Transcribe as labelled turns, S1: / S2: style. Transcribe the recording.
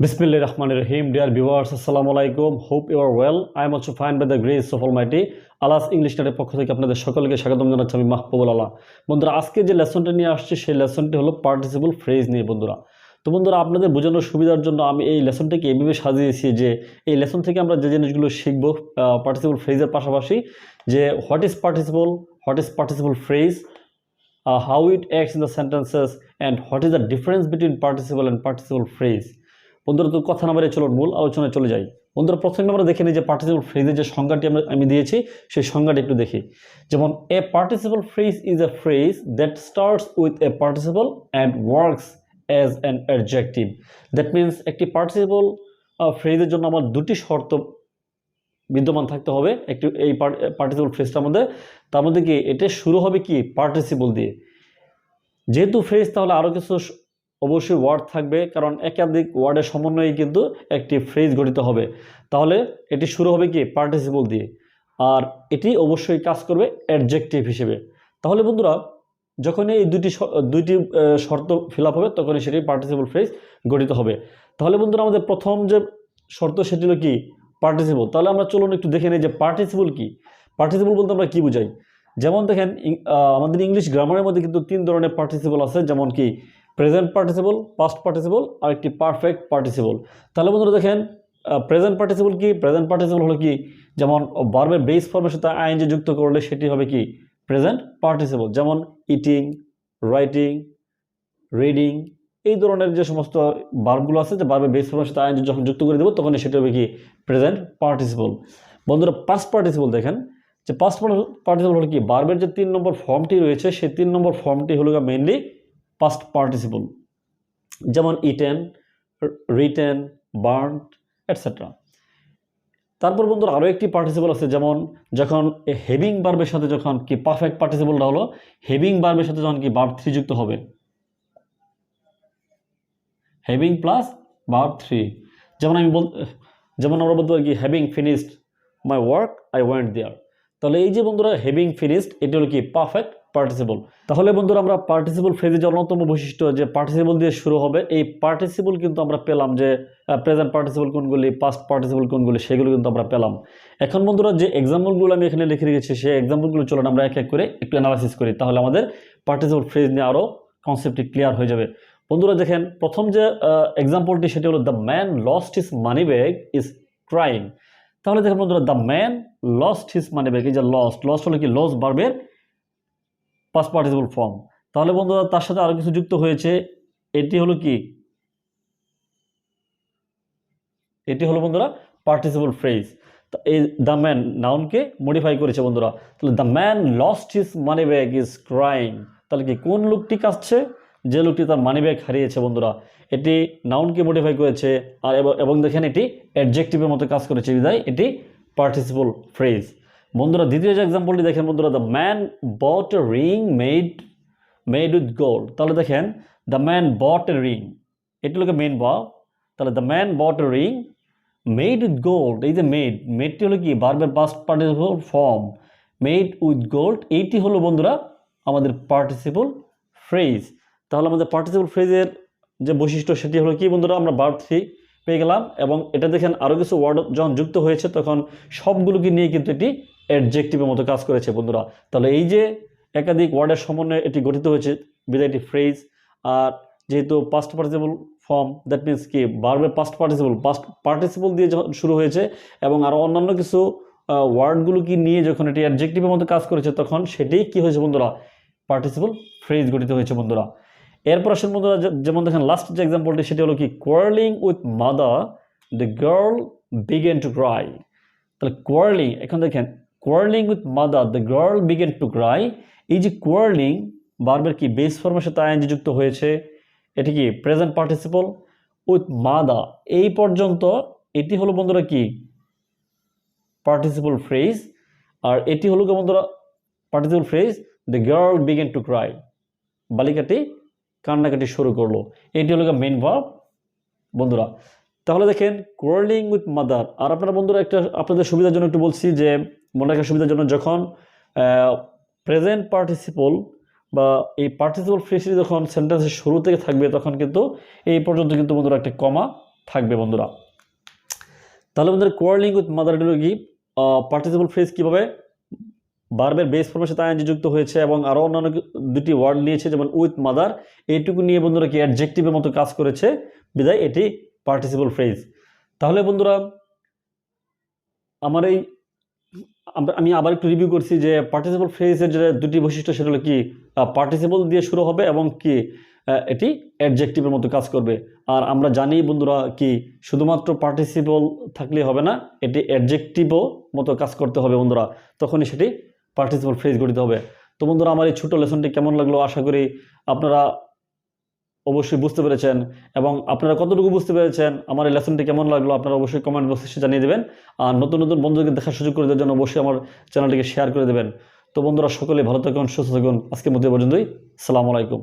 S1: Bismillah Rahman Rahim, dear viewers, Assalamu alaikum. Hope you are well. I am also fine by the grace of Almighty. আলাস English নাটের পক্ষ থেকে আপনাদের সকলকে স্বাগতম জানাচ্ছি আমি মাহবুবুল আলা। বন্ধুরা, আজকে যে লেসনটা নিয়ে আসছে সেই লেসনটি হলো পার্টিসিপল ফ্রেজ নিয়ে বন্ধুরা। তো বন্ধুরা, আপনাদের বোঝানোর সুবিধার জন্য আমি এই লেসনটাকে এইভাবে সাজিয়েছি যে এই লেসন থেকে আমরা যে জিনিসগুলো শিখব পার্টিসিপল ফ্রেজের পাশাপাশি যে what is participle phrase, how it acts in the sentences, and what is the difference between participle and participle phrase. বন্ধুরা, তো কথা না বাড়িয়ে চলুন মূল আলোচনায় চলে যাই। বন্ধুরা, প্রথমে আমরা দেখে নিই যে পার্টিসিপল ফ্রেজের যে সংজ্ঞাটি আমি দিয়েছি সেই সংজ্ঞাটি একটু দেখি। যেমন এ participle phrase is a phrase that starts with a participle and works as an adjective. That means একটি পার্টিসিপল ফ্রেজের জন্য আমার দুটি শর্ত বিদ্যমান থাকতে হবে একটি এই পার্টিসিপল ফ্রেজটার মধ্যে। তার মধ্যে কি এটা শুরু হবে কি পার্টিসিপল দিয়ে, যেহেতু ফ্রেজ তাহলে আরও কিছু অবশ্যই ওয়ার্ড থাকবে, কারণ একাধিক ওয়ার্ডের সমন্বয়ে কিন্তু একটি ফ্রেজ গঠিত হবে। তাহলে এটি শুরু হবে কি পার্টিসিপল দিয়ে, আর এটি অবশ্যই কাজ করবে অ্যাডজেক্টিভ হিসেবে। তাহলে বন্ধুরা, যখনই এই দুইটি শর্ত ফিল আপ হবে তখনই সেটি পার্টিসিপল ফ্রেজ গঠিত হবে। তাহলে বন্ধুরা, আমাদের প্রথম যে শর্ত সেটি হলো কি পার্টিসিপল। তাহলে আমরা চলুন একটু দেখে নিই যে পার্টিসিপল কি। পার্টিসিপল বলতে আমরা কি বুঝাই। যেমন দেখেন, আমাদের ইংলিশ গ্রামারের মধ্যে কিন্তু তিন ধরনের পার্টিসিপল আছে, যেমন কি প্রেজেন্ট পার্টিসিপল, পাস্ট পার্টিসিপল আর একটি পারফেক্ট পার্টিসিপল। তাহলে বন্ধুরা দেখেন, প্রেজেন্ট পার্টিসিপল কি? প্রেজেন্ট পার্টিসিপল হলো কি, যেমন ভার্বের বেস ফর্মের সাথে আইএনজি যুক্ত করলে সেটি হবে কি প্রেজেন্ট পার্টিসিপল। যেমন ইটিং, রাইটিং, রিডিং, এই ধরনের যে সমস্ত ভার্বগুলো আছে যে ভার্বের বেস ফর্মের সাথে আইএনজি যখন যুক্ত করে দেবো তখন সেটি হবে কি প্রেজেন্ট পার্টিসিপল। বন্ধুরা, পাস্ট পার্টিসিপল দেখেন যে পাস্ট পার্টিসিপল হলো কি ভার্বের যে 3 নম্বর ফর্মটি রয়েছে সেই 3 নম্বর ফর্মটি হলো মেইনলি পাস্ট পার্টিসিপল। যেমন ইটেন, রিটেন, বার্নড এটসেট্রা। তারপর বন্ধুরা আরও একটি পার্টিসিপল আছে, যেমন যখন হেভিং ভার্বের সাথে যখন কি পারফেক্ট পার্টিসিপলটা হলো হেভিং ভার্বের সাথে যখন কি ভার্ব 3 যুক্ত হবে, হেভিং প্লাস ভার্ব 3। যেমন আমরা বলতে পারি কি having finished my work I went there. তাহলে এই যে বন্ধুরা হ্যাভিং ফিনিশড এটি হলো কি পারফেক্ট পার্টিসিপল। তাহলে বন্ধুরা, আমরা পার্টিসিপল ফ্রেজের যে অন্যতম বৈশিষ্ট্য যে পার্টিসিপল দিয়ে শুরু হবে, এই পার্টিসিপল কিন্তু আমরা পেলাম যে প্রেজেন্ট পার্টিসিপল কোনগুলি, পাস্ট পার্টিসিপল কোনগুলি, সেগুলো কিন্তু আমরা পেলাম। এখন বন্ধুরা, যে এক্সাম্পলগুলো আমি এখানে লিখে রেখেছি সেই এক্সাম্পলগুলো চলুন আমরা এক এক করে একটু অ্যানালাইসিস করি, তাহলে আমাদের পার্টিসিপল ফ্রেজ নিয়ে আরও কনসেপ্টটি ক্লিয়ার হয়ে যাবে। বন্ধুরা দেখেন, প্রথম যে এক্সাম্পলটি সেটি হলো the man lost his money bag is crying. তাহলে দেখেন বন্ধুরা, the man lost his money bag, এই যে লস্ট হলো কি লস ভার্বের পাস্ট পার্টিসিপল ফর্ম। তাহলে বন্ধুরা তার সাথে আরো কিছু যুক্ত হয়েছে, এটি হলো কি এটি হলো বন্ধুরা পার্টিসিপল ফ্রেজ। এই দ্য ম্যান নাউনকে মডিফাই করেছে বন্ধুরা। তাহলে the man lost his money bag is crying. তাহলে কি কোন লোকটি কাঁদছে? যে লোকটি তার মানি ব্যাগ হারিয়েছে বন্ধুরা। এটি নাউনকে মডিফাই করেছে আর এবং দেখেন এটি অ্যাডজেক্টিভের মতো কাজ করেছে, বিধায় এটি পার্টিসিপল ফ্রেজ। বন্ধুরা দ্বিতীয় যে এক্সাম্পলটি দেখেন বন্ধুরা, the man bought a ring made with gold. তাহলে দেখেন the man bought a ring, এটি হলো মেইন ভার্ব। তাহলে the man bought a ring made with gold, এই যে মেডটি হলো কি ভার্বের past participle form, made with gold. এইটি হলো বন্ধুরা আমাদের পার্টিসিপল ফ্রেজ। তাহলে আমাদের পার্টিসিপল ফ্রেজের যে বৈশিষ্ট্য সেটি হলো কি বন্ধুরা, আমরা ভার্ব 3 পেয়ে গেলাম এবং এটা দেখেন আরও কিছু ওয়ার্ড যখন যুক্ত হয়েছে তখন সবগুলোকে নিয়ে কিন্তু এটি অ্যাডজেক্টিভের মতো কাজ করেছে বন্ধুরা। তাহলে এই যে একাধিক ওয়ার্ডের সমন্বয়ে এটি গঠিত হয়েছে বিধায় এটি ফ্রেজ। আর যেহেতু past participle form, that means কি ভার্বের পাস্ট পার্টিসিপল দিয়ে যখন শুরু হয়েছে এবং আরও অন্যান্য কিছু ওয়ার্ডগুলোকে নিয়ে যখন এটি অ্যাডজেক্টিভের মতো কাজ করেছে তখন সেটাই কি হয়েছে বন্ধুরা পার্টিসিপল ফ্রেজ গঠিত হয়েছে বন্ধুরা। এরপর আসেন বন্ধুরা, যেমন দেখেন লাস্ট যে এক্সাম্পলটি সেটি হলো কি quarrelling with mother the girl began to cry. তাহলে কোয়ার্লিং, এখন দেখেন quarrelling with mother the girl began to cry. এই যে কোয়ার্লিং ভার্বের কি বেস ফর্মের সাথে আইএনজি যুক্ত হয়েছে, এটি কি প্রেজেন্ট পার্টিসিপল উইথ মাদার। এই পর্যন্ত এটি হলো বন্ধুরা কি পার্টিসিপল ফ্রেজ। আর এটি হলো কি বন্ধুরা participle phrase the girl began to cry, বালিকাটি কান্নাকাটি শুরু করলো। এটি হলো মেইন ভার্ব বন্ধুরা। তাহলে দেখেন কোয়ার্লিং উইথ মাদার। আর আপনারা বন্ধুরা একটা আপনাদের সুবিধার জন্য একটু বলছি যে মনে রাখার সুবিধার জন্য, যখন প্রেজেন্ট পার্টিসিপল বা এই পার্টিসিপল ফ্রেজটি যখন সেন্টেন্সের শুরু থেকে থাকবে তখন কিন্তু এই পর্যন্ত কিন্তু বন্ধুরা একটা কমা থাকবে বন্ধুরা। তাহলে বন্ধুরা কোয়ার্লিং উইথ মাদার হলো কি পার্টিসিপল ফ্রেজ কীভাবে ভার্বের বেস ফর্মের সাথে আইএনজি যুক্ত হয়েছে এবং আরও অন্যান্য দুটি ওয়ার্ড নিয়েছে, যেমন উইথ মাদার, এইটুকু নিয়ে বন্ধুরা কি অ্যাডজেক্টিভের মতো কাজ করেছে, বিদায় এটি পার্টিসিপল ফ্রেজ। তাহলে বন্ধুরা আমি আবার একটু রিভিউ করছি যে পার্টিসিপল ফ্রেজের যে দুটি বৈশিষ্ট্য সেটা হলো কি পার্টিসিপল দিয়ে শুরু হবে এবং কি এটি অ্যাডজেক্টিভের মতো কাজ করবে। আর আমরা জানি বন্ধুরা কি শুধুমাত্র পার্টিসিপল থাকলেই হবে না, এটি অ্যাডজেক্টিভও মতো কাজ করতে হবে বন্ধুরা, তখনই সেটি পার্টিসিপল ফ্রেজ গঠিত হবে। তো বন্ধুরা আমার এই ছোটো লেসনটি কেমন লাগলো আশা করি আপনারা অবশ্যই বুঝতে পেরেছেন, এবং আপনারা কতটুকু বুঝতে পেরেছেন, আমার এই লেসনটি কেমন লাগলো আপনারা অবশ্যই কমেন্ট বক্সে জানিয়ে দেবেন। আর নতুন নতুন বন্ধুদেরকে দেখার সুযোগ করে দেওয়ার জন্য অবশ্যই আমার চ্যানেলটিকে শেয়ার করে দেবেন। তো বন্ধুরা সকলে ভালো থাকুন, সুস্থ থাকুন, আজকের মধ্যে পর্যন্তই। আসসালামু আলাইকুম।